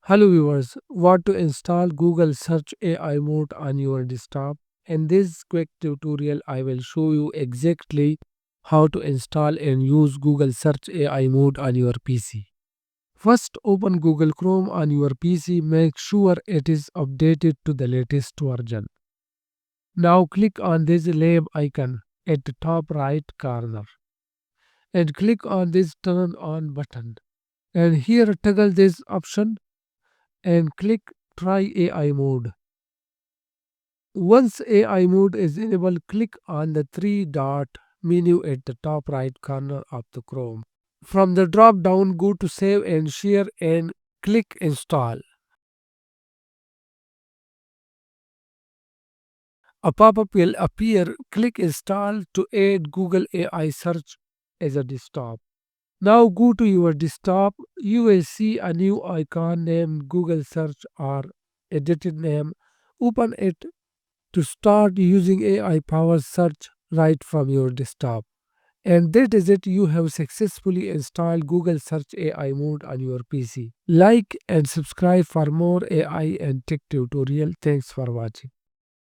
Hello viewers, want to install Google Search AI mode on your desktop? In this quick tutorial, I will show you exactly how to install and use Google Search AI mode on your PC. First, open Google Chrome on your PC. Make sure it is updated to the latest version. Now click on this lab icon at the top right corner and click on this turn on button. And here toggle this option and click try AI mode. Once AI mode is enabled, click on the three dot menu at the top right corner of the Chrome. From the drop down, go to Save and Share and click Install. A pop-up will appear. Click Install to add Google AI Search as a desktop. Now go to your desktop. You will see a new icon named Google Search or edited name. Open it to start using AI powered search right from your desktop. And that is it, you have successfully installed Google Search AI mode on your PC. Like and subscribe for more AI and tech tutorial. Thanks for watching.